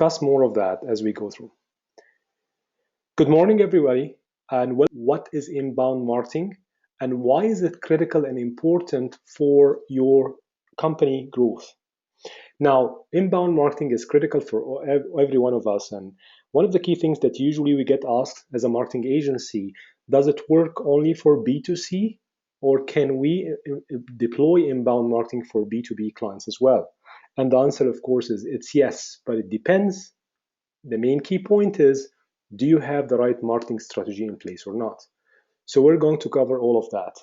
discuss more of that as we go through. Good morning, everybody, and what is inbound marketing and why is it critical and important for your company growth? Now, inbound marketing is critical for every one of us, and one of the key things that usually we get asked as a marketing agency, does it work only for B2C or can we deploy inbound marketing for B2B clients as well? And the answer, of course, is it's yes, but it depends. The main key point is, do you have the right marketing strategy in place or not? So we're going to cover all of that.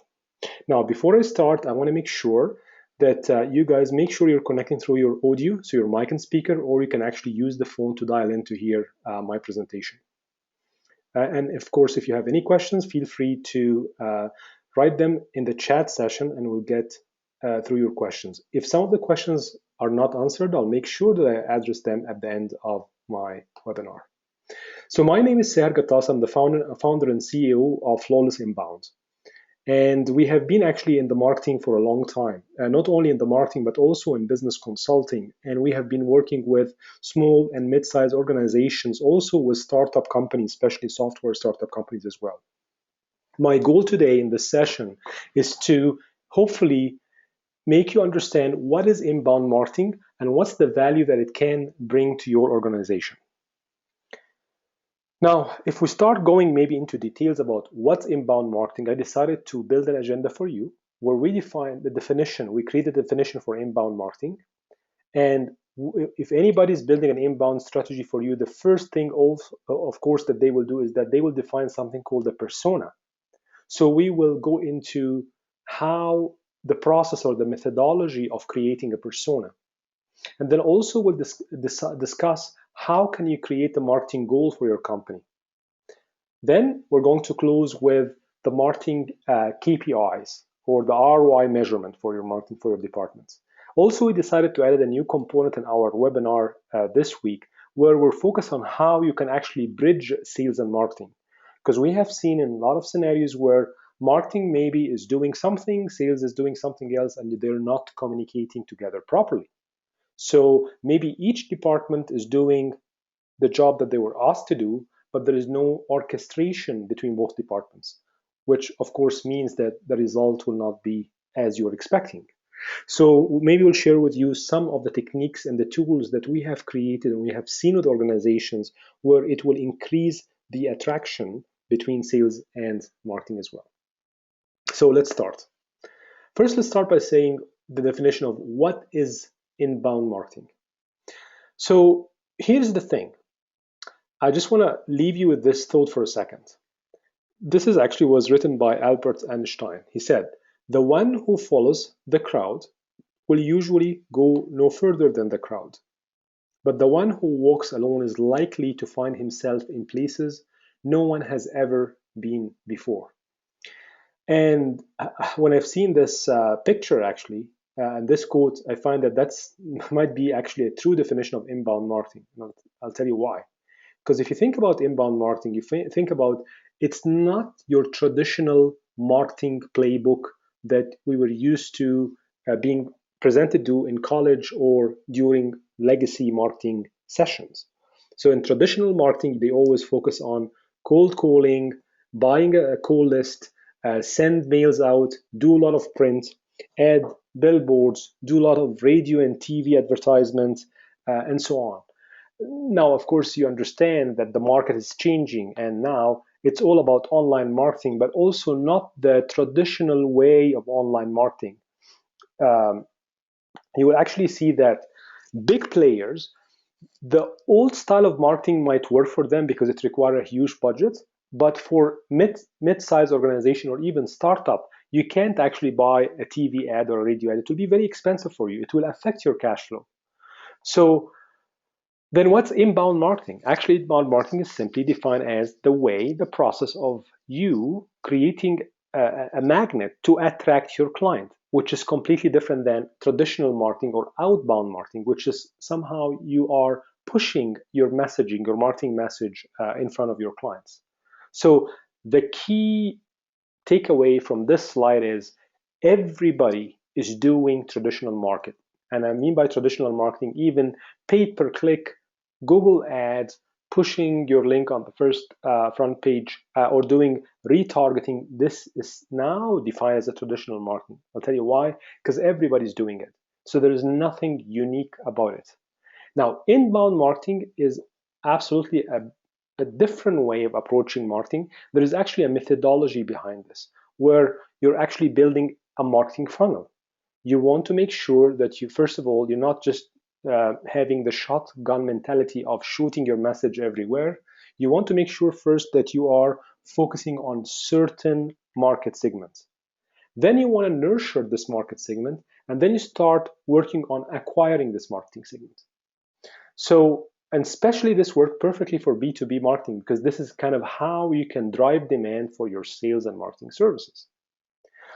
Now, before I start, I want to make sure that you guys make sure you're connecting through your audio, so your mic and speaker, or you can actually use the phone to dial in to hear my presentation. And of course, if you have any questions, feel free to write them in the chat session and we'll get through your questions. If some of the questions are not answered, I'll make sure that I address them at the end of my webinar. So my name is Seher Gattas. I'm the founder and CEO of Flawless Inbound. And we have been actually in the marketing for a long time, not only in the marketing, but also in business consulting. And we have been working with small and mid-sized organizations, also with startup companies, especially software startup companies as well. My goal today in this session is to hopefully make you understand what is inbound marketing and what's the value that it can bring to your organization. Now, if we start going maybe into details about what's inbound marketing, I decided to build an agenda for you where we define the definition. We created a definition for inbound marketing. And if anybody's building an inbound strategy for you, the first thing, of course, that they will do is that they will define something called a persona. So we will go into how the process or the methodology of creating a persona. And then also we'll discuss how can you create the marketing goal for your company. Then we're going to close with the marketing KPIs or the ROI measurement for your marketing for your departments. Also, we decided to add a new component in our webinar this week where we're focused on how you can actually bridge sales and marketing. Because we have seen in a lot of scenarios where marketing maybe is doing something, sales is doing something else, and they're not communicating together properly. So maybe each department is doing the job that they were asked to do, but there is no orchestration between both departments, which of course means that the result will not be as you're expecting. So maybe we'll share with you some of the techniques and the tools that we have created and we have seen with organizations where it will increase the attraction between sales and marketing as well. So let's start. First, let's start by saying the definition of what is inbound marketing. So here's the thing. I just want to leave you with this thought for a second. This was written by Albert Einstein. He said, the one who follows the crowd will usually go no further than the crowd. But the one who walks alone is likely to find himself in places no one has ever been before. And when I've seen this picture actually, and this quote, I find that that's might be actually a true definition of inbound marketing. And I'll tell you why. Because if you think about inbound marketing, you think about it's not your traditional marketing playbook that we were used to being presented to in college or during legacy marketing sessions. So in traditional marketing, they always focus on cold calling, buying a call list, send mails out, do a lot of print, add billboards, do a lot of radio and TV advertisements, and so on. Now, of course, you understand that the market is changing and now it's all about online marketing, but also not the traditional way of online marketing. You will actually see that big players, the old style of marketing might work for them because it requires a huge budget, but for mid-sized organization or even startup, you can't actually buy a TV ad or a radio ad. It will be very expensive for you. It will affect your cash flow. So then what's inbound marketing? Actually, inbound marketing is simply defined as the process of you creating a magnet to attract your client, which is completely different than traditional marketing or outbound marketing, which is somehow you are pushing your messaging, your marketing message in front of your clients. So the key takeaway from this slide is everybody is doing traditional marketing. And I mean by traditional marketing, even paid per click Google ads, pushing your link on the first front page, or doing retargeting. This is now defined as a traditional marketing. I'll tell you why, because everybody's doing it. So there is nothing unique about it. Now, inbound marketing is absolutely a different way of approaching marketing. There is actually a methodology behind this where you're actually building a marketing funnel. You want to make sure that you, first of all, you're not just having the shotgun mentality of shooting your message everywhere. You want to make sure first that you are focusing on certain market segments. Then you want to nurture this market segment, and then you start working on acquiring this marketing segment. So, and especially this worked perfectly for B2B marketing because this is kind of how you can drive demand for your sales and marketing services.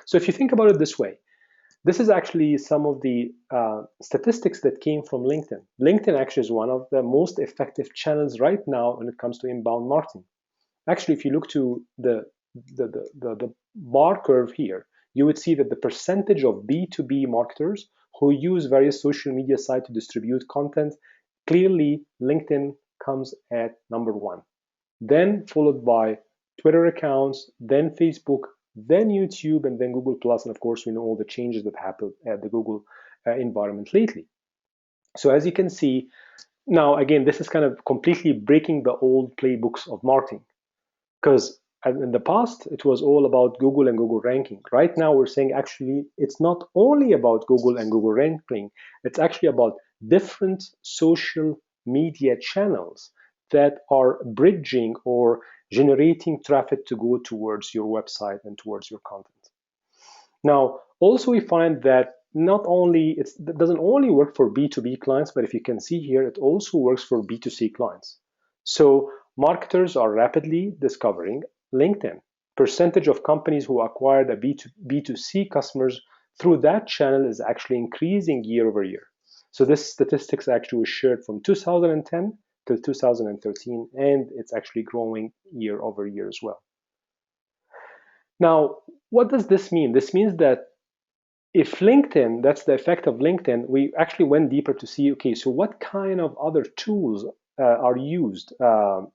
So if you think about it this way, this is actually some of the statistics that came from LinkedIn. LinkedIn actually is one of the most effective channels right now when it comes to inbound marketing. Actually, if you look to the bar curve here, you would see that the percentage of B2B marketers who use various social media sites to distribute content, clearly LinkedIn comes at number one. Then followed by Twitter accounts, then Facebook, then YouTube, and then Google Plus. And of course, we know all the changes that happened at the Google environment lately. So as you can see, now again, this is kind of completely breaking the old playbooks of marketing. Because in the past, it was all about Google and Google ranking. Right now, we're saying actually it's not only about Google and Google ranking, it's actually about different social media channels that are bridging or generating traffic to go towards your website and towards your content. Now, also we find that not only it doesn't only work for B2B clients, but if you can see here, it also works for B2C clients. So marketers are rapidly discovering LinkedIn. Percentage of companies who acquired a B2C customers through that channel is actually increasing year over year. So this statistics actually was shared from 2010 to 2013, and it's actually growing year over year as well. Now, what does this mean? This means that if LinkedIn, that's the effect of LinkedIn, we actually went deeper to see, okay, so what kind of other tools are used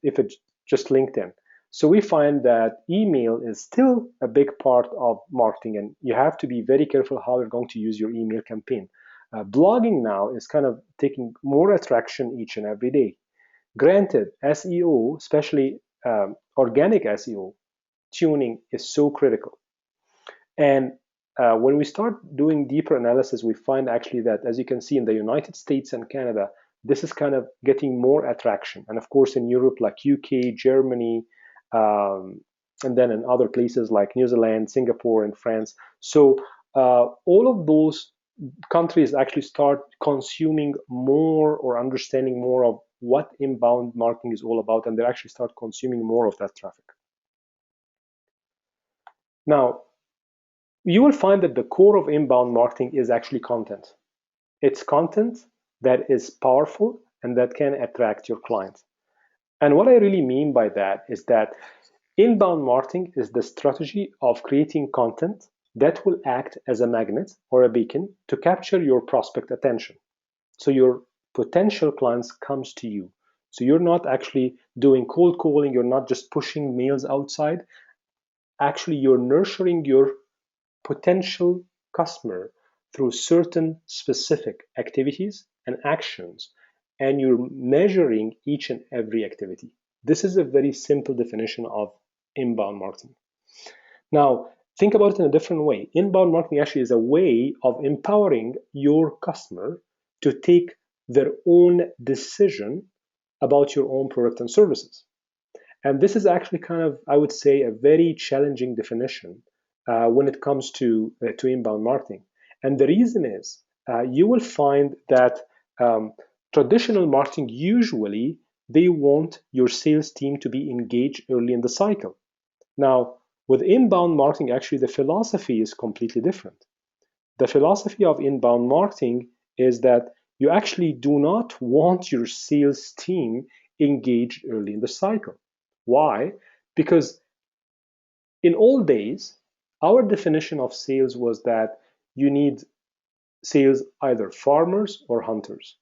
if it's just LinkedIn? So we find that email is still a big part of marketing, and you have to be very careful how you're going to use your email campaign. Blogging now is kind of taking more attraction each and every day. Granted, SEO, especially organic SEO, tuning is so critical. And when we start doing deeper analysis, we find actually that, as you can see in the United States and Canada, this is kind of getting more attraction. And of course, in Europe, like UK, Germany, and then in other places like New Zealand, Singapore, and France. So all of those countries actually start consuming more or understanding more of what inbound marketing is all about, and they actually start consuming more of that traffic. Now, you will find that the core of inbound marketing is actually content. It's content that is powerful and that can attract your clients. And what I really mean by that is that inbound marketing is the strategy of creating content that will act as a magnet or a beacon to capture your prospect attention. So your potential clients comes to you. So you're not actually doing cold calling, you're not just pushing mails outside. Actually, you're nurturing your potential customer through certain specific activities and actions, and you're measuring each and every activity. This is a very simple definition of inbound marketing. Now, think about it in a different way. Inbound marketing actually is a way of empowering your customer to take their own decision about your own product and services. And this is actually kind of, I would say, a very challenging definition when it comes to inbound marketing. And the reason is you will find that traditional marketing usually they want your sales team to be engaged early in the cycle. Now, with inbound marketing, actually the philosophy is completely different. The philosophy of inbound marketing is that you actually do not want your sales team engaged early in the cycle. Why? Because in old days, our definition of sales was that you need sales either farmers or hunters.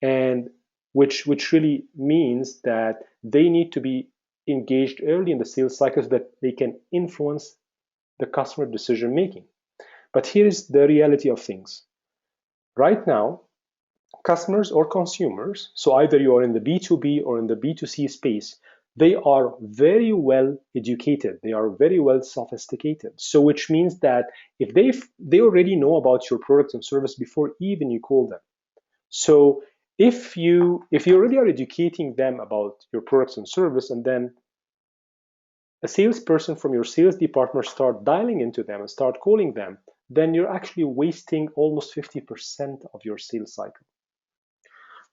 And which really means that they need to be engaged early in the sales cycle so that they can influence the customer decision making. But here's the reality of things. Right now, customers or consumers, so either you are in the B2B or in the B2C space, they are very well educated, they are very well sophisticated. So which means that if they already know about your product and service before even you call them. So if you already are educating them about your products and service, and then a salesperson from your sales department start dialing into them and start calling them, then you're actually wasting almost 50% of your sales cycle.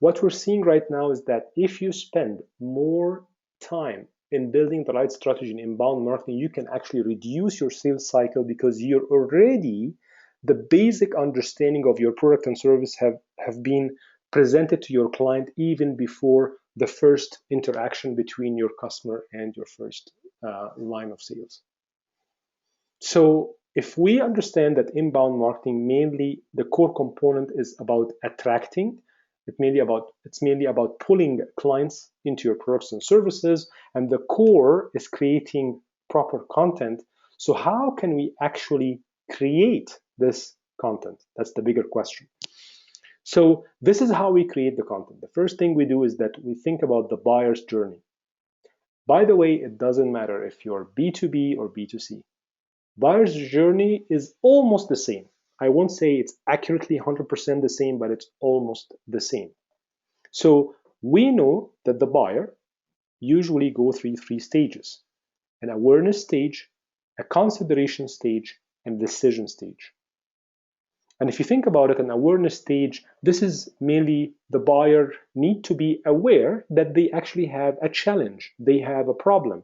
What we're seeing right now is that if you spend more time in building the right strategy in inbound marketing, you can actually reduce your sales cycle because you're already the basic understanding of your product and service have been presented to your client even before the first interaction between your customer and your first line of sales. So if we understand that inbound marketing, mainly the core component is about attracting, it's mainly about pulling clients into your products and services, and the core is creating proper content. So how can we actually create this content? That's the bigger question. So this is how we create the content. The first thing we do is that we think about the buyer's journey. By the way, it doesn't matter if you're B2B or B2C. Buyer's journey is almost the same. I won't say it's accurately 100% the same, but it's almost the same. So we know that the buyer usually go through three stages: an awareness stage, a consideration stage, and decision stage. And if you think about it, an awareness stage, this is mainly the buyer need to be aware that they actually have a challenge, they have a problem.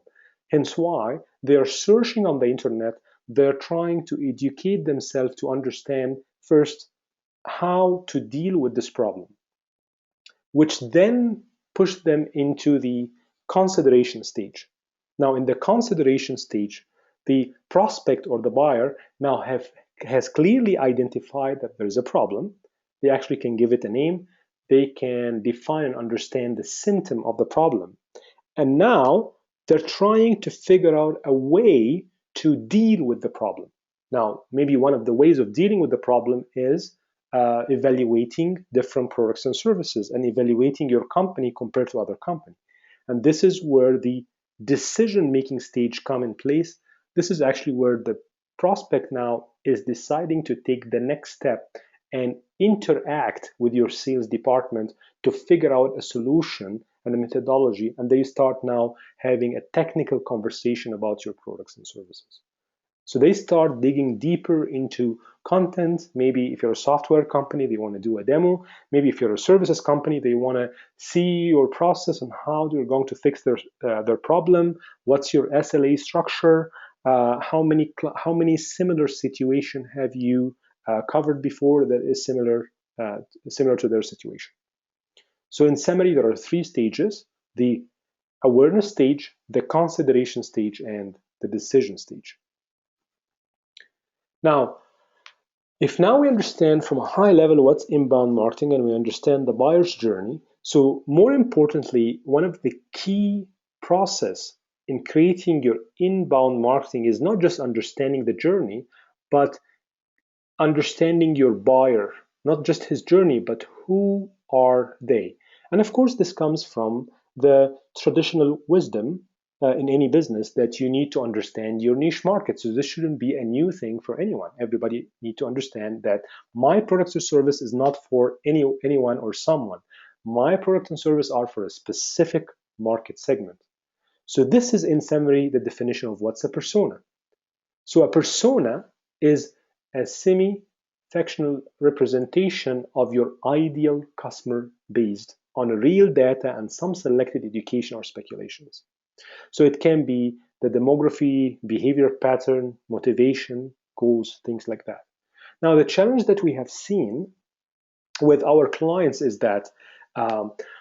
Hence why they are searching on the internet, they're trying to educate themselves to understand first how to deal with this problem, which then push them into the consideration stage. Now, in the consideration stage, the prospect or the buyer now has clearly identified that there is a problem. They actually can give it a name. They can define and understand the symptom of the problem. And now they're trying to figure out a way to deal with the problem. Now, maybe one of the ways of dealing with the problem is evaluating different products and services and evaluating your company compared to other companies. And this is where the decision-making stage come in place. This is actually where the prospect now is deciding to take the next step and interact with your sales department to figure out a solution and a methodology, and they start now having a technical conversation about your products and services. So they start digging deeper into content. Maybe if you're a software company, they want to do a demo. Maybe if you're a services company, they want to see your process and how you're going to fix their problem. What's your SLA structure? How many similar situation have you covered before that is similar to their situation? So in summary, there are three stages: the awareness stage, the consideration stage, and the decision stage. Now, if now we understand from a high level what's inbound marketing and we understand the buyer's journey, so more importantly, one of the key process in creating your inbound marketing is not just understanding the journey, but understanding your buyer, not just his journey, but who are they? And of course, this comes from the traditional wisdom in any business that you need to understand your niche market. So this shouldn't be a new thing for anyone. Everybody need to understand that my products or service is not for anyone or someone. My product and service are for a specific market segment. So this is in summary the definition of what's a persona. So a persona is a semi-fictional representation of your ideal customer based on real data and some selected education or speculations. So it can be the demography, behavior pattern, motivation, goals, things like that. Now, the challenge that we have seen with our clients is that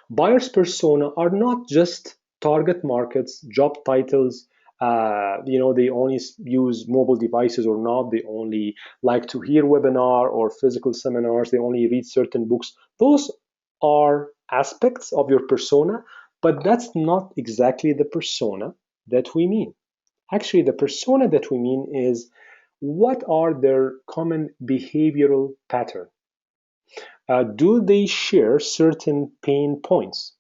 buyers' persona are not just target markets, job titles, they only use mobile devices or not, they only like to hear webinar or physical seminars, they only read certain books. Those are aspects of your persona, but that's not exactly the persona that we mean. Actually, the persona that we mean is what are their common behavioral pattern? Do they share certain pain points?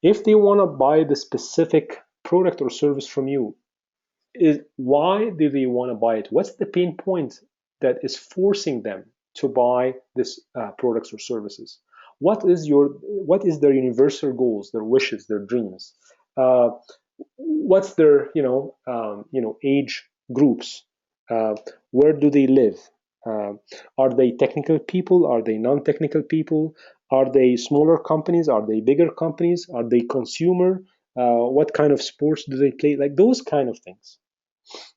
If they want to buy the specific product or service from you, why do they want to buy it? What's the pain point that is forcing them to buy this products or services? What is their universal goals, their wishes, their dreams? Uh, what's their age groups? Uh, where do they live? Uh, are they technical people? Are they non-technical people? Are they smaller companies? Are they bigger companies? Are they consumer? What kind of sports do they play? Like those kind of things.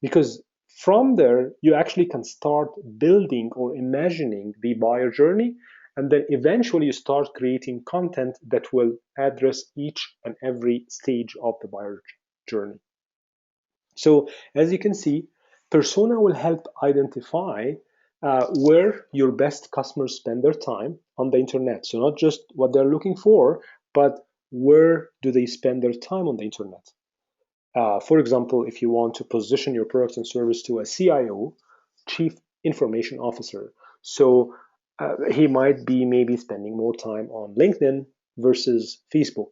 Because from there, you actually can start building or imagining the buyer journey. And then eventually you start creating content that will address each and every stage of the buyer journey. So as you can see, persona will help identify where your best customers spend their time on the internet. So not just what they're looking for, but where do they spend their time on the internet? For example, if you want to position your product and service to a CIO, Chief Information Officer, so he might be maybe spending more time on LinkedIn versus Facebook.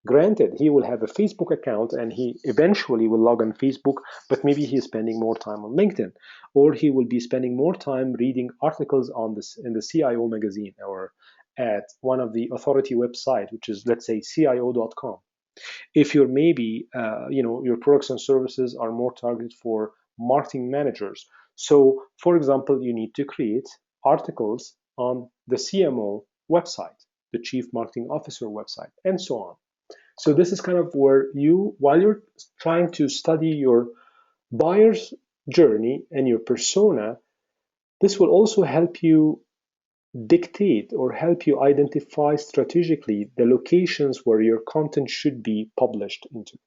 Granted, he will have a Facebook account and he eventually will log on Facebook, but maybe he's spending more time on LinkedIn, or he will be spending more time reading articles on this in the CIO magazine or at one of the authority website, which is let's say CIO.com. If you're maybe your products and services are more targeted for marketing managers, so for example you need to create articles on the CMO website, the chief marketing officer website, and so on. So this is kind of where you, while you're trying to study your buyer's journey and your persona, this will also help you dictate or help you identify strategically the locations where your content should be published into.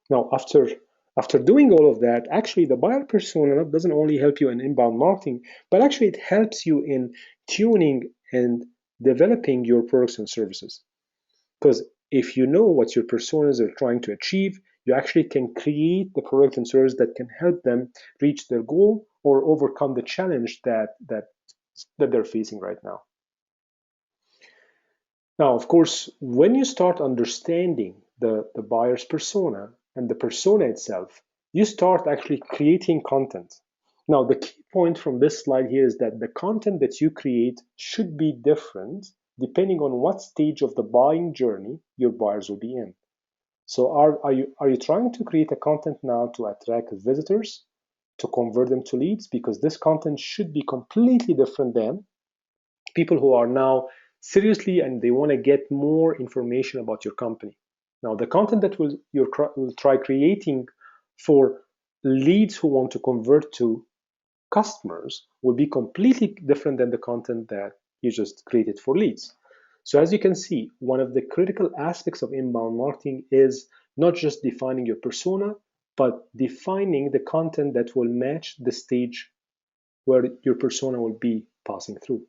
Now, after doing all of that, actually the buyer persona doesn't only help you in inbound marketing, but actually it helps you in tuning and developing your products and services. Because if you know what your personas are trying to achieve, you actually can create the product and service that can help them reach their goal or overcome the challenge that they're facing right now. Now, of course, when you start understanding the buyer's persona and the persona itself, you start actually creating content. Now, the key point from this slide here is that the content that you create should be different depending on what stage of the buying journey your buyers will be in. So are you trying to create a content now to attract visitors, to convert them to leads? Because this content should be completely different than people who are now seriously and they want to get more information about your company. Now, the content that will try creating for leads who want to convert to customers will be completely different than the content that you just created for leads. So as you can see, one of the critical aspects of inbound marketing is not just defining your persona, but defining the content that will match the stage where your persona will be passing through.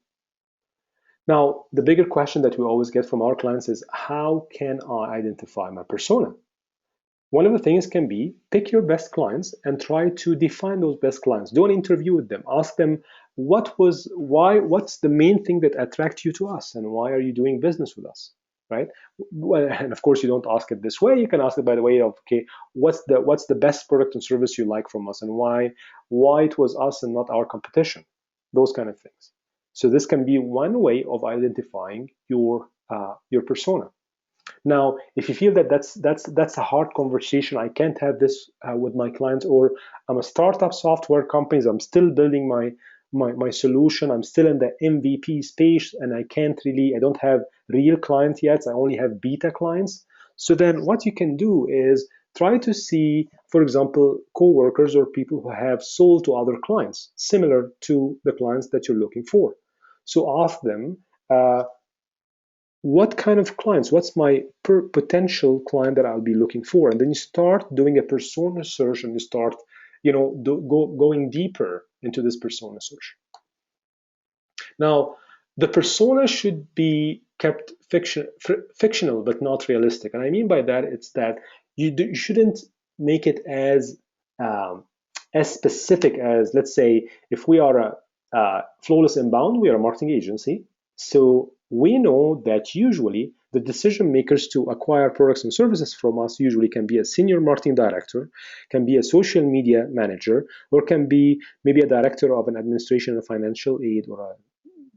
Now, the bigger question that we always get from our clients is how can I identify my persona? One of the things can be pick your best clients and try to define those best clients. Do an interview with them. Ask them what's the main thing that attracts you to us and why are you doing business with us, right? Well, and of course you don't ask it this way. You can ask it by the way of, okay, what's the best product and service you like from us and why it was us and not our competition, those kind of things. So this can be one way of identifying your persona. Now, if you feel that that's a hard conversation, I can't have this with my clients, or I'm a startup software company, I'm still building my solution, I'm still in the MVP space, and I don't have real clients yet. I only have beta clients. So then, what you can do is try to see, for example, coworkers or people who have sold to other clients similar to the clients that you're looking for. So ask them. What kind of clients, what's my potential client that I'll be looking for, and then you start doing a persona search and you start going deeper into this persona search. Now the persona should be kept fictional but not realistic. And I mean by that, it's that you shouldn't make it um, as specific as, let's say, if we are a Flawless Inbound, we are a marketing agency. So we know that usually the decision makers to acquire products and services from us usually can be a senior marketing director, can be a social media manager, or can be maybe a director of an administration and financial aid, or a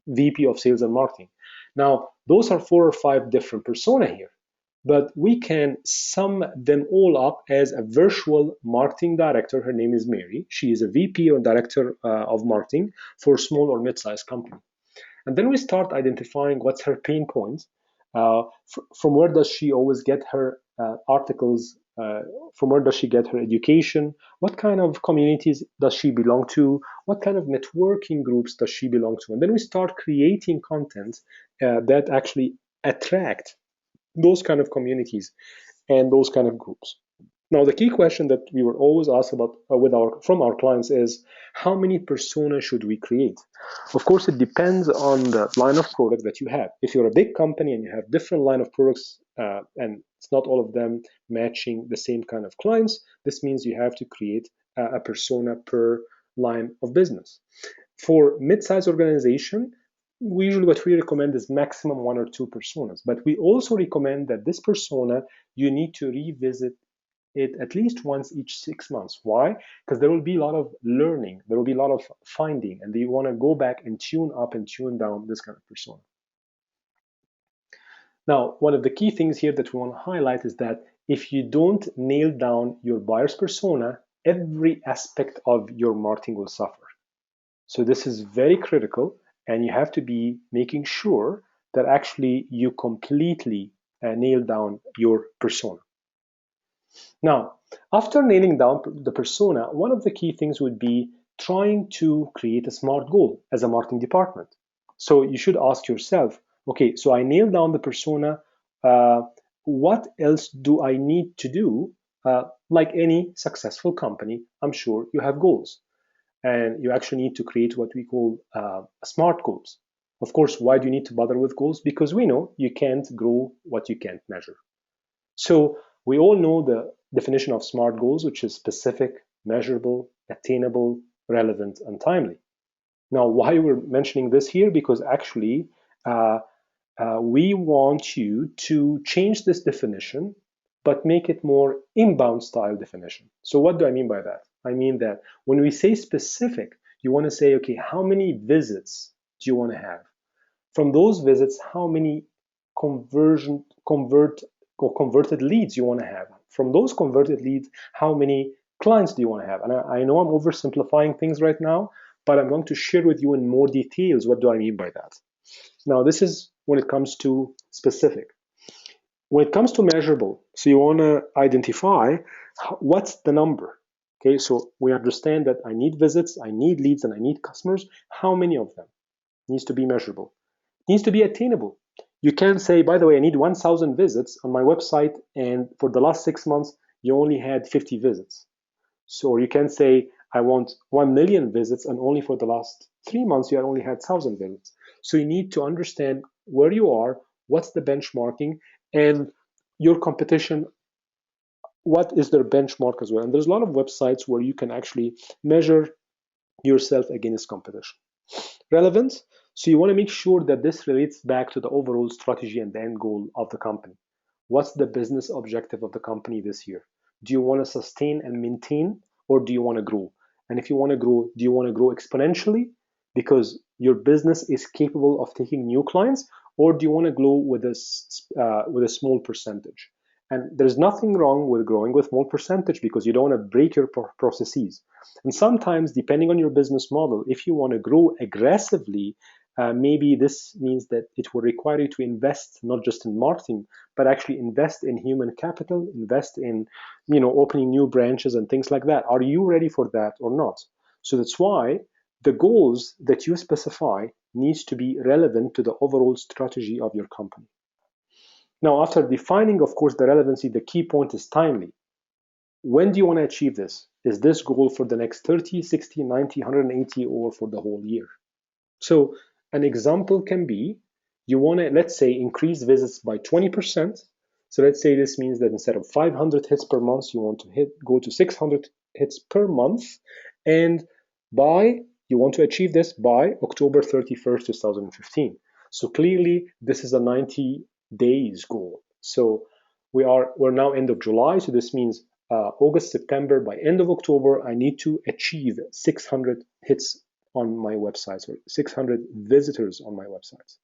VP of sales and marketing. Now, those are 4 or 5 different persona here, but we can sum them all up as a virtual marketing director. Her name is Mary. She is a VP or director of marketing for a small or mid-sized company. And then we start identifying what's her pain points. From where does she always get her articles? From where does she get her education? What kind of communities does she belong to? What kind of networking groups does she belong to? And then we start creating content that actually attract those kind of communities and those kind of groups. Now, the key question that we were always asked about from our clients is, how many personas should we create? Of course, it depends on the line of product that you have. If you're a big company and you have different line of products, and it's not all of them matching the same kind of clients, this means you have to create a persona per line of business. For mid-sized organization, usually what we recommend is maximum 1 or 2 personas. But we also recommend that this persona, you need to revisit it at least once each 6 months. Why? Because there will be a lot of learning, there will be a lot of finding, and you want to go back and tune up and tune down this kind of persona. Now, one of the key things here that we want to highlight is that if you don't nail down your buyer's persona, every aspect of your marketing will suffer. So this is very critical, and you have to be making sure that actually you completely nail down your persona. Now, after nailing down the persona, one of the key things would be trying to create a SMART goal as a marketing department. So you should ask yourself, okay, so I nailed down the persona. What else do I need to do? Like any successful company, I'm sure you have goals. And you actually need to create what we call SMART goals. Of course, why do you need to bother with goals? Because we know you can't grow what you can't measure. So we all know the definition of SMART goals, which is specific, measurable, attainable, relevant, and timely. Now, why we're mentioning this here? Because actually, we want you to change this definition, but make it more inbound style definition. So what do I mean by that? I mean that when we say specific, you want to say, okay, how many visits do you want to have? From those visits, how many converted leads you want to have? From those converted leads, how many clients do you want to have? And I know I'm oversimplifying things right now, but I'm going to share with you in more details what do I mean by that. Now, this is when it comes to specific. When it comes to measurable, so you want to identify what's the number. Okay, so we understand that I need visits, I need leads, and I need customers. How many of them? Needs to be measurable. Needs to be attainable. You can't say, by the way, I need 1,000 visits on my website, and for the last 6 months, you only had 50 visits. So you can say, I want 1 million visits, and only for the last 3 months, you only had 1,000 visits. So you need to understand where you are, what's the benchmarking, and your competition, what is their benchmark as well. And there's a lot of websites where you can actually measure yourself against competition. Relevance. So you want to make sure that this relates back to the overall strategy and the end goal of the company. What's the business objective of the company this year? Do you want to sustain and maintain, or do you want to grow? And if you want to grow, do you want to grow exponentially because your business is capable of taking new clients, or do you want to grow with a small percentage? And there's nothing wrong with growing with small percentage because you don't want to break your processes. And sometimes, depending on your business model, if you want to grow aggressively, maybe this means that it will require you to invest not just in marketing, but actually invest in human capital, invest in, opening new branches and things like that. Are you ready for that or not? So that's why the goals that you specify needs to be relevant to the overall strategy of your company. Now, after defining, of course, the relevancy, the key point is timely. When do you want to achieve this? Is this goal for the next 30, 60, 90, 180, or for the whole year? So an example can be, you want to, let's say, increase visits by 20%. So let's say this means that instead of 500 hits per month, you want to go to 600 hits per month. And you want to achieve this by October 31st, 2015. So clearly, this is a 90 days goal. So we're now end of July. So this means August, September, by end of October, I need to achieve 600 hits on my websites or 600 visitors on my websites.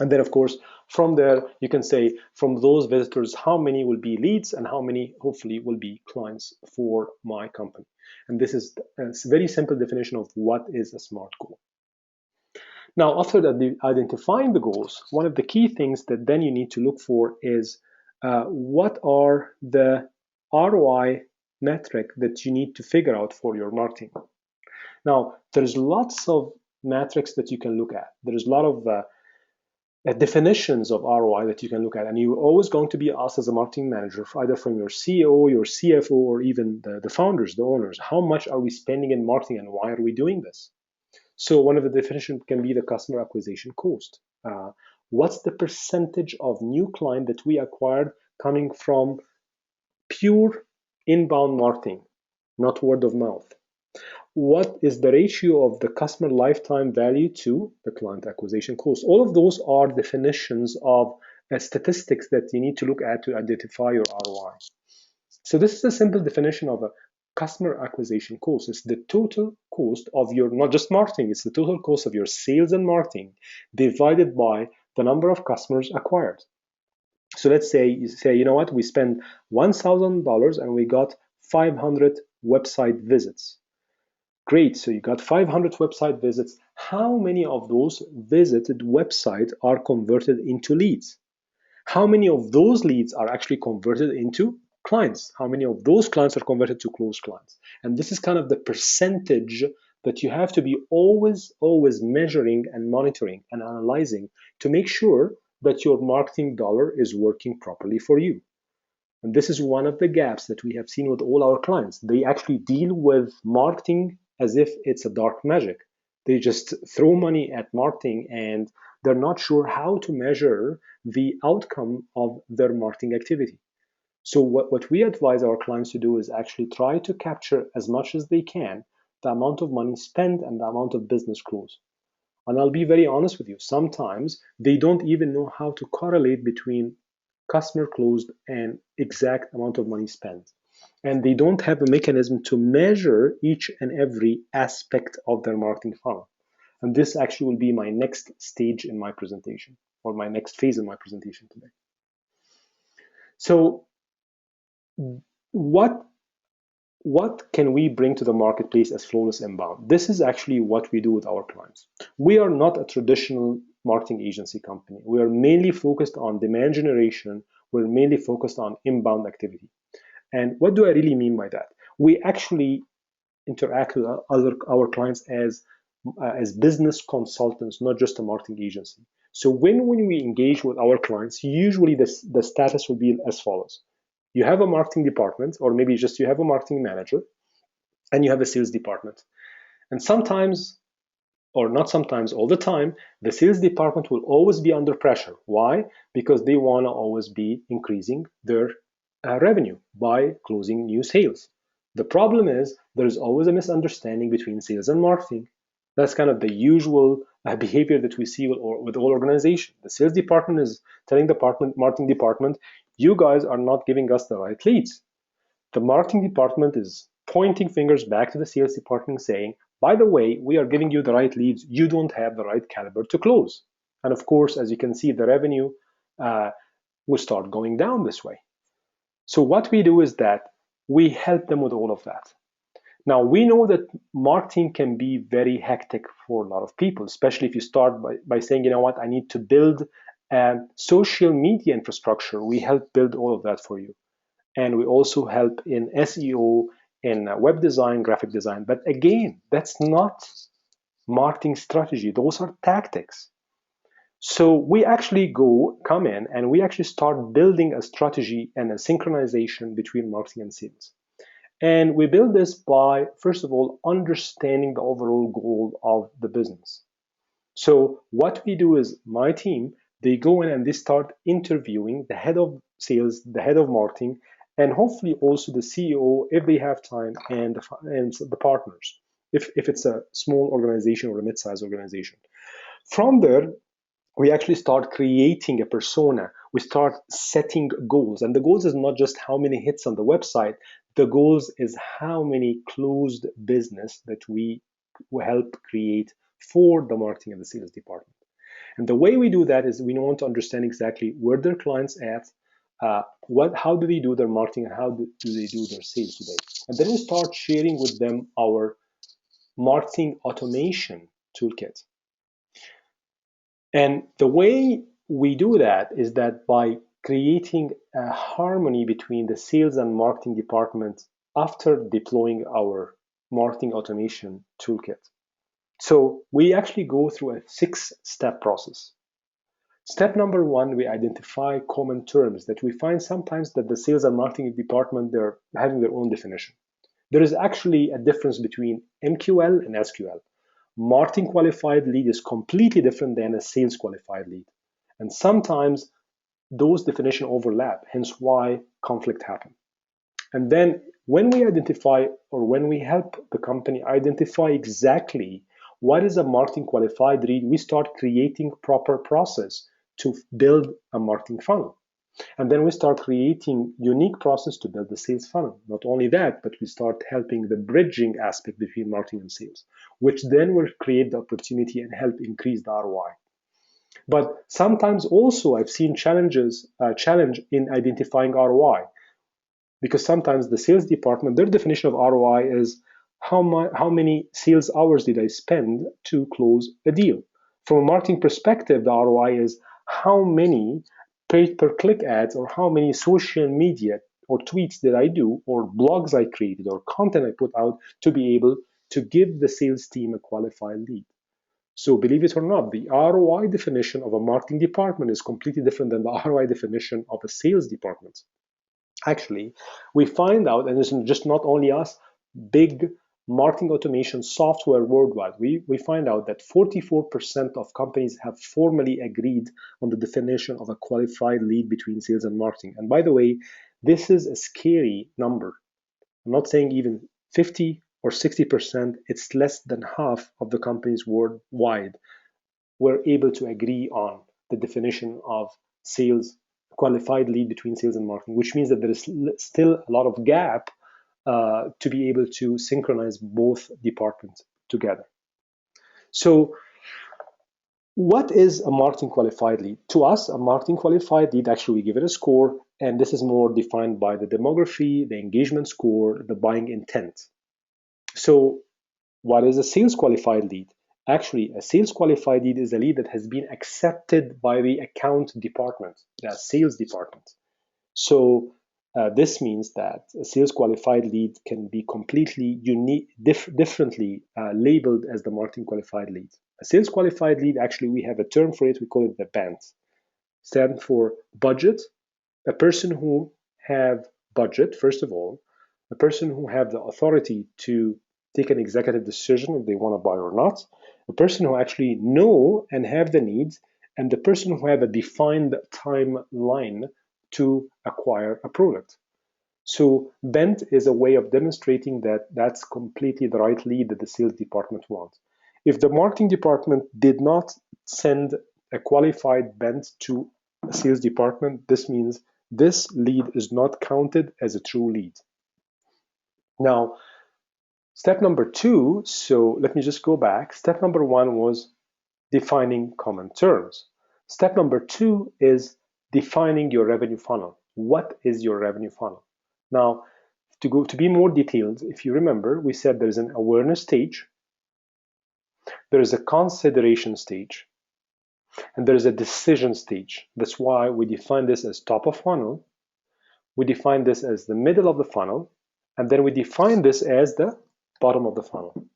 And then, of course, from there, you can say from those visitors, how many will be leads and how many, hopefully, will be clients for my company. And this is a very simple definition of what is a SMART goal. Now, after identifying the goals, one of the key things that then you need to look for is what are the ROI metric that you need to figure out for your marketing. Now, there's lots of metrics that you can look at. There's a lot of definitions of ROI that you can look at, and you're always going to be asked as a marketing manager, either from your CEO, your CFO, or even the founders, the owners, how much are we spending in marketing and why are we doing this? So one of the definitions can be the customer acquisition cost. What's the percentage of new client that we acquired coming from pure inbound marketing, not word of mouth? What is the ratio of the customer lifetime value to the client acquisition cost? All of those are definitions of statistics that you need to look at to identify your ROI. So this is a simple definition of a customer acquisition cost. It's the total cost of your, not just marketing, it's the total cost of your sales and marketing divided by the number of customers acquired. So let's say you say, you know what, we spend $1,000 and we got 500 website visits. Great, so you got 500 website visits. How many of those visited websites are converted into leads? How many of those leads are actually converted into clients? How many of those clients are converted to closed clients? And this is kind of the percentage that you have to be always measuring and monitoring and analyzing to make sure that your marketing dollar is working properly for you. And this is one of the gaps that we have seen with all our clients. They actually deal with marketing as if it's a dark magic. They just throw money at marketing and they're not sure how to measure the outcome of their marketing activity. So what we advise our clients to do is actually try to capture as much as they can the amount of money spent and the amount of business closed. And I'll be very honest with you, sometimes they don't even know how to correlate between customer closed and exact amount of money spent. And they don't have a mechanism to measure each and every aspect of their marketing funnel. And this actually will be my next stage in my presentation, or my next phase in my presentation today. So what can we bring to the marketplace as flawless inbound? This is actually what we do with our clients. We are not a traditional marketing agency company. We are mainly focused on demand generation. We're mainly focused on inbound activity. And what do I really mean by that? We actually interact with our clients as business consultants, not just a marketing agency. So when we engage with our clients, usually the status will be as follows. You have a marketing department, or maybe just you have a marketing manager, and you have a sales department. And sometimes, or not sometimes, all the time, the sales department will always be under pressure. Why? Because they want to always be increasing their revenue by closing new sales. The problem is there's always a misunderstanding between sales and marketing. That's kind of the usual behavior that we see with all organizations. The sales department is telling the marketing department, you guys are not giving us the right leads. The marketing department is pointing fingers back to the sales department saying, by the way, we are giving you the right leads. You don't have the right caliber to close. And of course, as you can see, the revenue will start going down this way. So what we do is that we help them with all of that. Now, we know that marketing can be very hectic for a lot of people, especially if you start by saying, you know what, I need to build a social media infrastructure. We help build all of that for you. And we also help in SEO, in web design, graphic design. But again, that's not marketing strategy. Those are tactics. So we actually come in and we actually start building a strategy and a synchronization between marketing and sales. And we build this by, first of all, understanding the overall goal of the business. So what we do is my team, they go in and they start interviewing the head of sales, the head of marketing, and hopefully also the CEO if they have time, and the partners if it's a small organization or a mid-sized organization. From there, we actually start creating a persona. We start setting goals, and the goals is not just how many hits on the website. The goals is how many closed business that we help create for the marketing and the sales department. And the way we do that is we want to understand exactly where their clients at, how do they do their marketing, and how do they do their sales today. And then we start sharing with them our marketing automation toolkit. And the way we do that is that by creating a harmony between the sales and marketing department after deploying our marketing automation toolkit. So we actually go through a 6-step process. Step number 1, we identify common terms that we find sometimes that the sales and marketing department, they're having their own definition. There is actually a difference between MQL and SQL. Marketing qualified lead is completely different than a sales qualified lead. And sometimes those definitions overlap, hence why conflict happens. And then when we identify, or when we help the company identify exactly what is a marketing qualified lead, we start creating proper process to build a marketing funnel. And then we start creating unique process to build the sales funnel. Not only that, but we start helping the bridging aspect between marketing and sales, which then will create the opportunity and help increase the ROI. But sometimes also I've seen challenge in identifying ROI, because sometimes the sales department, their definition of ROI is how many sales hours did I spend to close a deal. From a marketing perspective, the ROI is how many paid per click ads or how many social media or tweets did I do or blogs I created or content I put out to be able to give the sales team a qualified lead. So believe it or not, the ROI definition of a marketing department is completely different than the ROI definition of a sales department. Actually, we find out, and it's just not only us, big marketing automation software worldwide, we find out that 44% of companies have formally agreed on the definition of a qualified lead between sales and marketing. And by the way, this is a scary number. I'm not saying even 50 or 60%, it's less than half of the companies worldwide were able to agree on the definition of sales, qualified lead between sales and marketing, which means that there is still a lot of gap to be able to synchronize both departments together. So what is a marketing qualified lead? To us, a marketing qualified lead, actually we give it a score, and this is more defined by the demography, the engagement score, the buying intent. So what is a sales qualified lead? Actually, a sales qualified lead is a lead that has been accepted by the account department, the sales department. So this means that a sales qualified lead can be completely unique, differently labeled as the marketing qualified lead. A sales qualified lead, actually, we have a term for it. We call it the BANT. Stand for budget. A person who have budget, first of all, a person who have the authority to take an executive decision if they want to buy or not, a person who actually know and have the needs, and the person who have a defined timeline to acquire a product. So bent is a way of demonstrating that that's completely the right lead that the sales department wants. If the marketing department did not send a qualified bent to a sales department, this means this lead is not counted as a true lead. Now, step number 2, so let me just go back. Step number 1 was defining common terms. Step number 2 is defining your revenue funnel. What is your revenue funnel? Now, to be more detailed, if you remember, we said there is an awareness stage, there is a consideration stage, and there is a decision stage. That's why we define this as top of funnel, we define this as the middle of the funnel, and then we define this as the bottom of the funnel.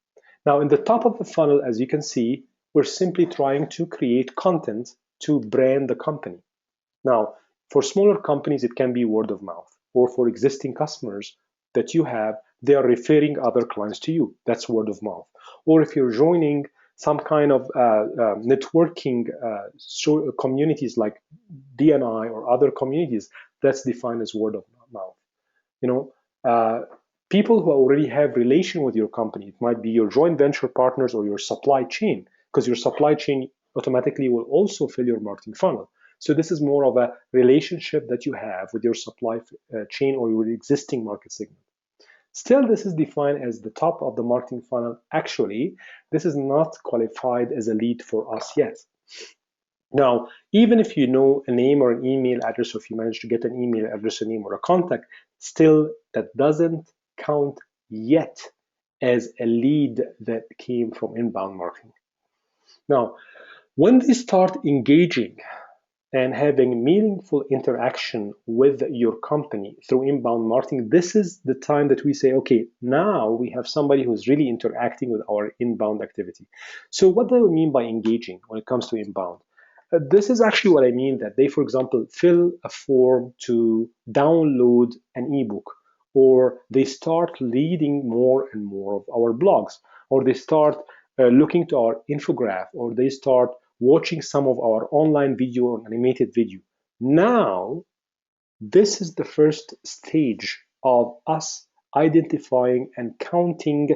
Now, in the top of the funnel, as you can see, we're simply trying to create content to brand the company. Now, for smaller companies, it can be word of mouth, or for existing customers that you have, they are referring other clients to you. That's word of mouth. Or if you're joining some kind of networking communities like DNI or other communities, that's defined as word of mouth. You know, people who already have relation with your company, it might be your joint venture partners or your supply chain, because your supply chain automatically will also fill your marketing funnel. So this is more of a relationship that you have with your supply chain or your existing market segment. Still, this is defined as the top of the marketing funnel. Actually, this is not qualified as a lead for us yet. Now, even if you know a name or an email address, or if you manage to get an email address, a name, or a contact, still that doesn't count yet as a lead that came from inbound marketing. Now, when they start engaging and having meaningful interaction with your company through inbound marketing, this is the time that we say, okay, now we have somebody who's really interacting with our inbound activity. So what do we mean by engaging when it comes to inbound? This is actually what I mean, that they, for example, fill a form to download an ebook, or they start reading more and more of our blogs, or they start looking to our infograph, or they start watching some of our online video or animated video. Now, this is the first stage of us identifying and counting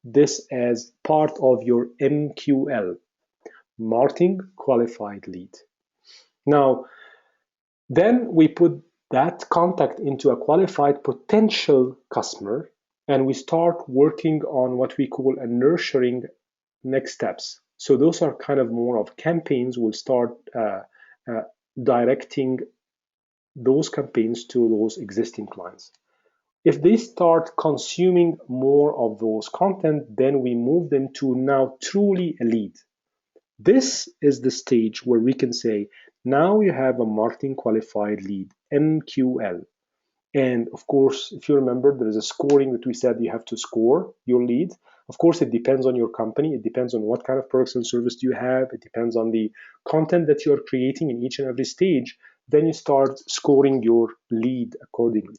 this as part of your MQL, marketing qualified lead. Now, then we put that contact into a qualified potential customer, and we start working on what we call a nurturing next steps. So those are kind of more of campaigns. We'll start directing those campaigns to those existing clients. If they start consuming more of those content, then we move them to now truly a lead. This is the stage where we can say, now you have a marketing qualified lead, MQL. And of course, if you remember, there is a scoring that we said you have to score your lead. Of course, it depends on your company. It depends on what kind of products and service you have. It depends on the content that you're creating in each and every stage. Then you start scoring your lead accordingly.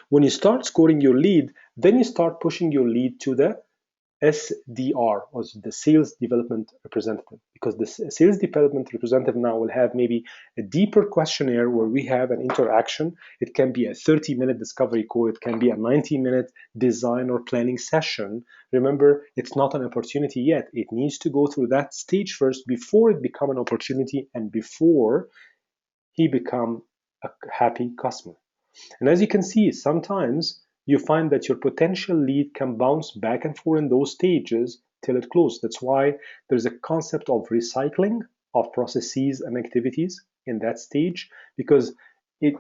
When you start scoring your lead, then you start pushing your lead to the SDR, or the sales development representative, because the sales development representative now will have maybe a deeper questionnaire where we have an interaction. It can be a 30-minute discovery call. It can be a 90-minute design or planning session. Remember, it's not an opportunity yet. It needs to go through that stage first before it become an opportunity and before he become a happy customer. And as you can see, sometimes you find that your potential lead can bounce back and forth in those stages till it closes. That's why there's a concept of recycling of processes and activities in that stage, because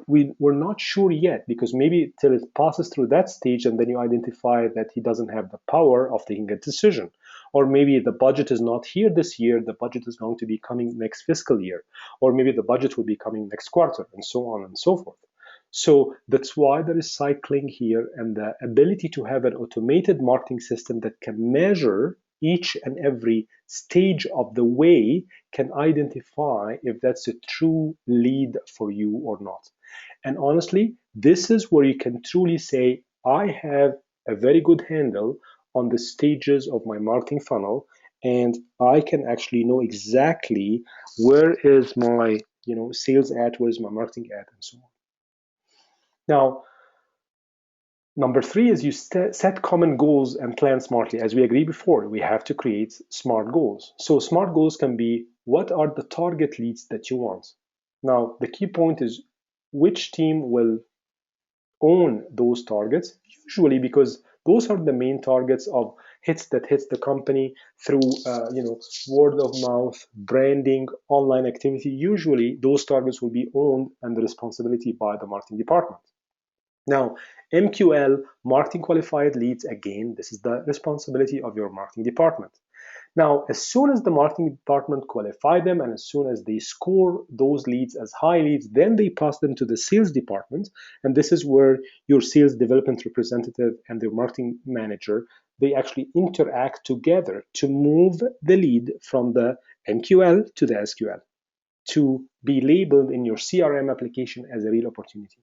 we're not sure yet, because maybe till it passes through that stage and then you identify that he doesn't have the power of taking a decision. Or maybe the budget is not here this year, the budget is going to be coming next fiscal year. Or maybe the budget will be coming next quarter, and so on and so forth. So that's why there is cycling here, and the ability to have an automated marketing system that can measure each and every stage of the way can identify if that's a true lead for you or not. And honestly, this is where you can truly say, I have a very good handle on the stages of my marketing funnel, and I can actually know exactly where is my sales at, where is my marketing at, and so on. Now, number 3 is you set common goals and plan smartly. As we agreed before, we have to create smart goals. So smart goals can be, what are the target leads that you want? Now, the key point is which team will own those targets, usually because those are the main targets of hits the company through word of mouth, branding, online activity. Usually those targets will be owned and the responsibility by the marketing department. Now, MQL, marketing qualified leads, again, this is the responsibility of your marketing department. Now, as soon as the marketing department qualify them, and as soon as they score those leads as high leads, then they pass them to the sales department. And this is where your sales development representative and the marketing manager, they actually interact together to move the lead from the MQL to the SQL, to be labeled in your CRM application as a real opportunity.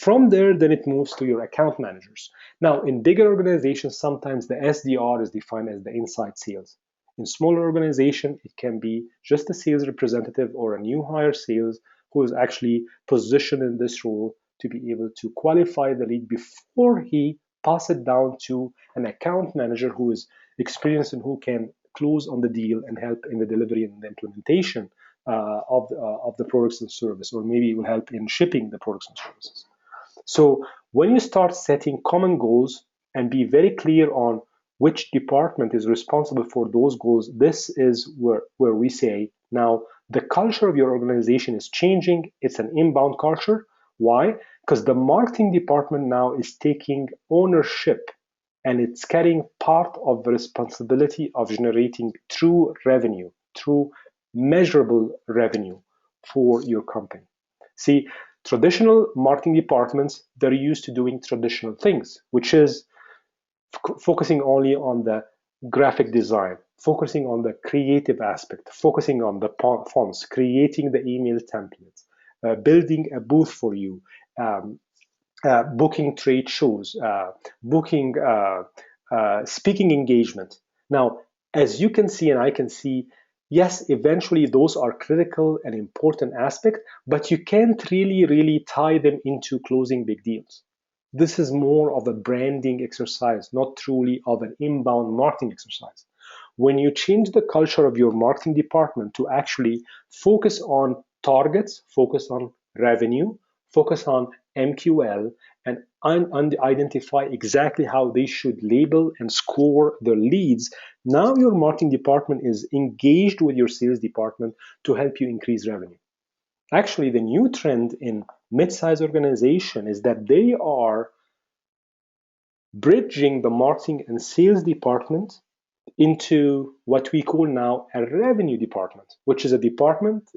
From there, then it moves to your account managers. Now, in bigger organizations, sometimes the SDR is defined as the inside sales. In smaller organization, it can be just a sales representative or a new hire sales who is actually positioned in this role to be able to qualify the lead before he pass it down to an account manager who is experienced and who can close on the deal and help in the delivery and the implementation of the products and service, or maybe it will help in shipping the products and services. So when you start setting common goals and be very clear on which department is responsible for those goals, this is where we say, now the culture of your organization is changing. It's an inbound culture. Why? Because the marketing department now is taking ownership and it's carrying part of the responsibility of generating true revenue, true measurable revenue for your company. See, traditional marketing departments, they're used to doing traditional things, which is focusing only on the graphic design, focusing on the creative aspect, focusing on the fonts, creating the email templates, building a booth for you, booking trade shows, booking speaking engagement. Now, as you can see and I can see, yes, eventually those are critical and important aspects, but you can't really tie them into closing big deals. This is more of a branding exercise, not truly of an inbound marketing exercise. When you change the culture of your marketing department to actually focus on targets, focus on revenue, focus on MQL, and identify exactly how they should label and score their leads, now your marketing department is engaged with your sales department to help you increase revenue. Actually, the new trend in mid-size organization is that they are bridging the marketing and sales department into what we call now a revenue department, which is a department,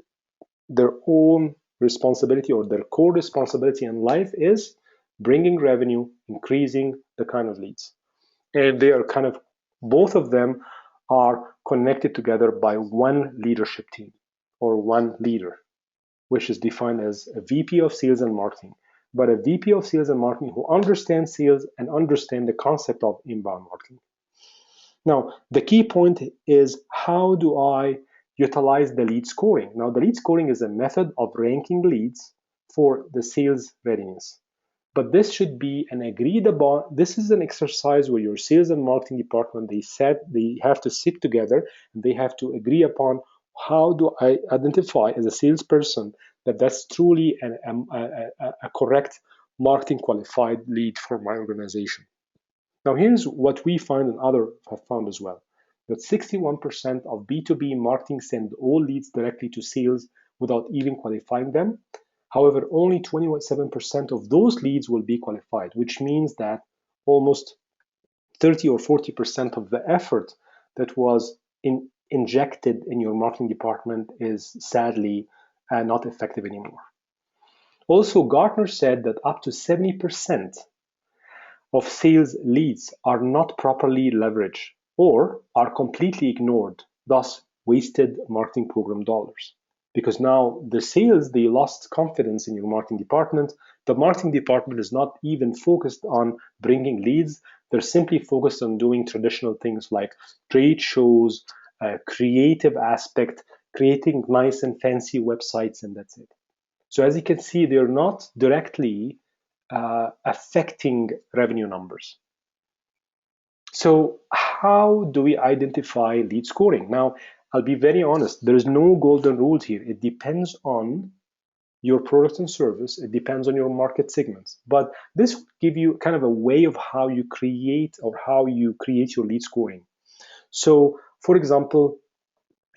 their own responsibility or their core responsibility in life is bringing revenue, increasing the kind of leads. And they are kind of, both of them are connected together by one leadership team or one leader, which is defined as a VP of sales and marketing, but a VP of sales and marketing who understands sales and understands the concept of inbound marketing. Now, the key point is, how do I utilize the lead scoring? Now, the lead scoring is a method of ranking leads for the sales readiness. But this should be an agreed upon. This is an exercise where your sales and marketing department, they have to sit together and they have to agree upon, how do I identify as a salesperson that that's truly a correct marketing qualified lead for my organization. Now, here's what we find and others have found as well, that 61% of B2B marketing send all leads directly to sales without even qualifying them. However, only 27% of those leads will be qualified, which means that almost 30 or 40% of the effort that was injected in your marketing department is sadly not effective anymore. Also, Gartner said that up to 70% of sales leads are not properly leveraged or are completely ignored, thus wasted marketing program dollars. Because now the sales, they lost confidence in your marketing department. The marketing department is not even focused on bringing leads. They're simply focused on doing traditional things like trade shows, creative aspect, creating nice and fancy websites, and that's it. So as you can see, they're not directly affecting revenue numbers. So how do we identify lead scoring? Now, I'll be very honest, there is no golden rule here. It depends on your product and service. It depends on your market segments. But this will give you kind of a way of how you create your lead scoring. So, for example,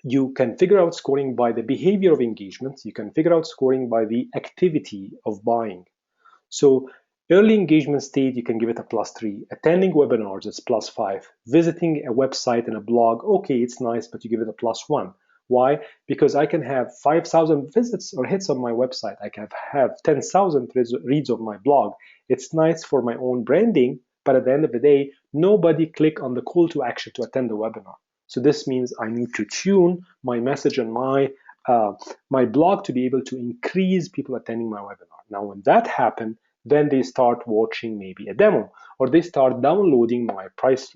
you can figure out scoring by the behavior of engagement. You can figure out scoring by the activity of buying. So early engagement state, you can give it a +3. Attending webinars, it's +5. Visiting a website and a blog, okay, it's nice, but you give it a +1. Why? Because I can have 5,000 visits or hits on my website. I can have 10,000 reads of my blog. It's nice for my own branding, but at the end of the day, nobody click on the call to action to attend the webinar. So this means I need to tune my message and my blog to be able to increase people attending my webinar. Now, when that happens, Then they start watching maybe a demo, or they start downloading my price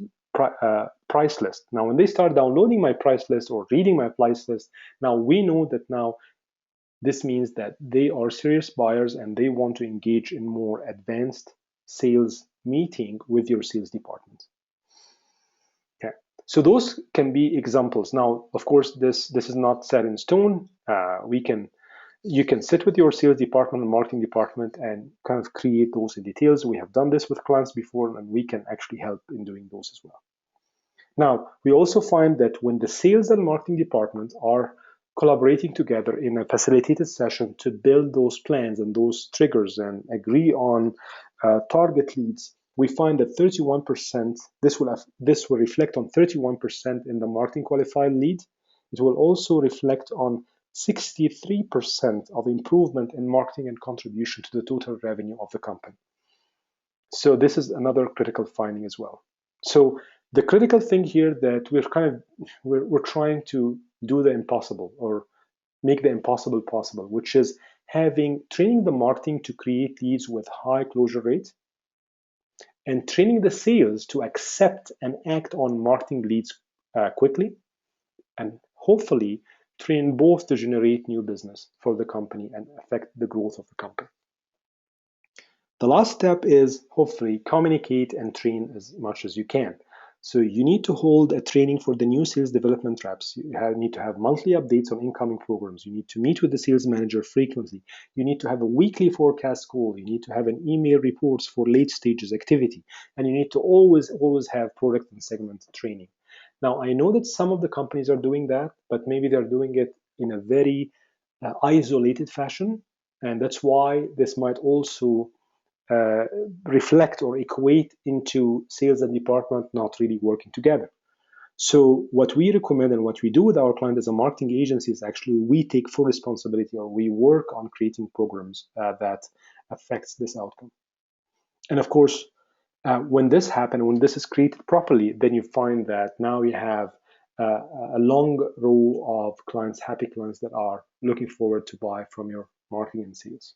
list. Now, when they start downloading my price list or reading my price list, now we know that now this means that they are serious buyers and they want to engage in more advanced sales meeting with your sales department. Okay, so those can be examples. Now, of course, this is not set in stone. You can sit with your sales department and marketing department and kind of create those in details. We have done this with clients before, and we can actually help in doing those as well. Now, we also find that when the sales and marketing departments are collaborating together in a facilitated session to build those plans and those triggers and agree on target leads, we find that 31%, this will reflect on 31% in the marketing qualified lead. It will also reflect on 63% of improvement in marketing and contribution to the total revenue of the company. So this is another critical finding as well. So the critical thing here that we're trying to do the impossible, or make the impossible possible, which is training the marketing to create leads with high closure rate, and training the sales to accept and act on marketing leads quickly, and hopefully train both to generate new business for the company and affect the growth of the company. The last step is hopefully communicate and train as much as you can. So you need to hold a training for the new sales development reps. You need to have monthly updates on incoming programs. You need to meet with the sales manager frequently. You need to have a weekly forecast call. You need to have an email reports for late stages activity. And you need to always have product and segment training. Now, I know that some of the companies are doing that, but maybe they're doing it in a very isolated fashion. And that's why this might also reflect or equate into sales and department not really working together. So what we recommend and what we do with our client as a marketing agency is actually we take full responsibility, or we work on creating programs that affects this outcome. And of course, when this happens, when this is created properly, then you find that now you have a long row of clients, happy clients that are looking forward to buy from your marketing and sales.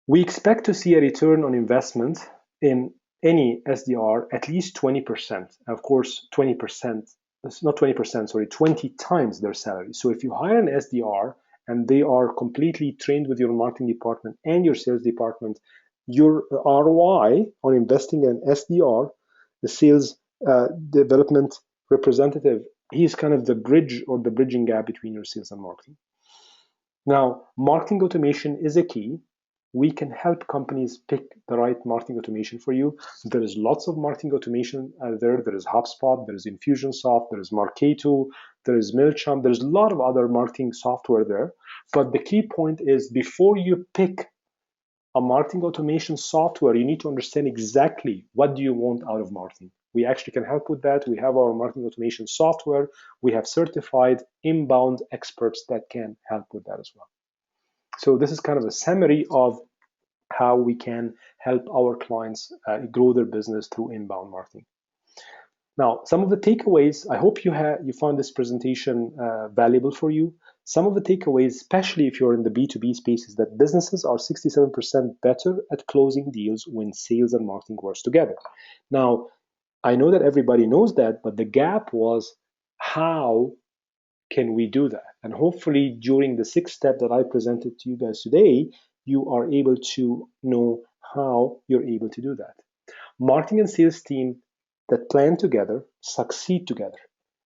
We expect to see a return on investment in any SDR at least 20%. Of course, 20%, not 20%, sorry, 20 times their salary. So if you hire an SDR and they are completely trained with your marketing department and your sales department, your ROI on investing in SDR, the sales development representative, he's kind of the bridge or the bridging gap between your sales and marketing. Now, marketing automation is a key. We can help companies pick the right marketing automation for you. There is lots of marketing automation out there. There is HubSpot, there is Infusionsoft, there is Marketo, there is MailChimp. There's a lot of other marketing software there. But the key point is, before you pick a marketing automation software, you need to understand exactly what do you want out of marketing. We actually can help with that. We have our marketing automation software. We have certified inbound experts that can help with that as well. So this is kind of a summary of how we can help our clients grow their business through inbound marketing. Now, some of the takeaways, I hope you found this presentation valuable for you. Some of the takeaways, especially if you're in the B2B space, is that businesses are 67% better at closing deals when sales and marketing works together. Now, I know that everybody knows that, but the gap was, how can we do that? And hopefully during the 6th step that I presented to you guys today, you are able to know how you're able to do that. Marketing and sales team that plan together succeed together.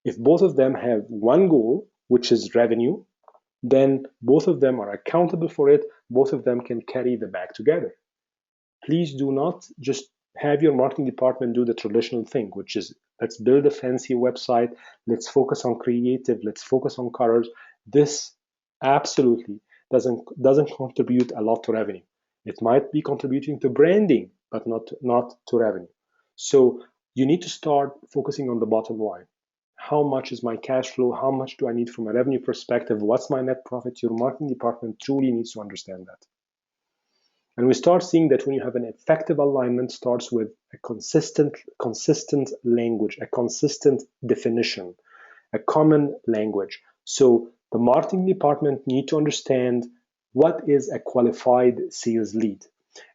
If both of them have one goal, which is revenue, then both of them are accountable for it. Both of them can carry the bag together. Please do not just have your marketing department do the traditional thing, which is, let's build a fancy website, let's focus on creative, let's focus on colors. This absolutely doesn't contribute a lot to revenue. It might be contributing to branding, but not to revenue. So you need to start focusing on the bottom line. How much is my cash flow? How much do I need from a revenue perspective? What's my net profit? Your marketing department truly needs to understand that. And we start seeing that when you have an effective alignment, starts with a consistent language, a consistent definition, a common language. So the marketing department need to understand what is a qualified sales lead?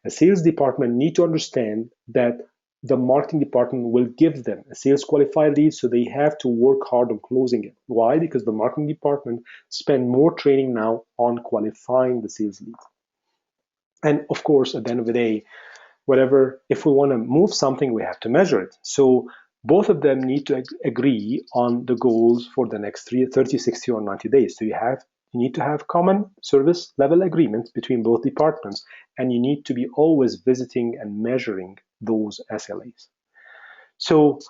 A sales department need to understand that the marketing department will give them a sales qualified lead, so they have to work hard on closing it. Why? Because the marketing department spend more training now on qualifying the sales lead. And of course, at the end of the day, whatever, if we want to move something, we have to measure it. So both of them need to agree on the goals for the next 30, 60, or 90 days. So you need to have common service level agreements between both departments, and you need to be always visiting and measuring those SLAs. So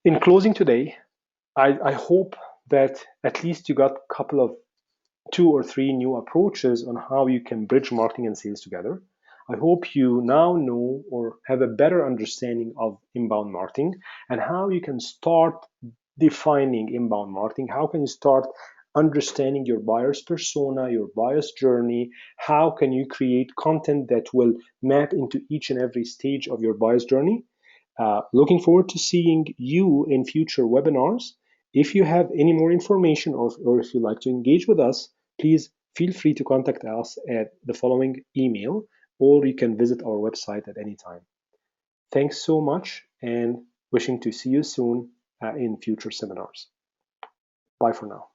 in closing today, I hope that at least you got a couple of 2 or 3 new approaches on how you can bridge marketing and sales together. I hope you now know or have a better understanding of inbound marketing and how you can start defining inbound marketing. How can you start understanding your buyer's persona, your buyer's journey? How can you create content that will map into each and every stage of your buyer's journey? Looking forward to seeing you in future webinars. If you have any more information or if you'd like to engage with us, please feel free to contact us at the following email, or you can visit our website at any time. Thanks so much, and wishing to see you soon in future seminars. Bye for now.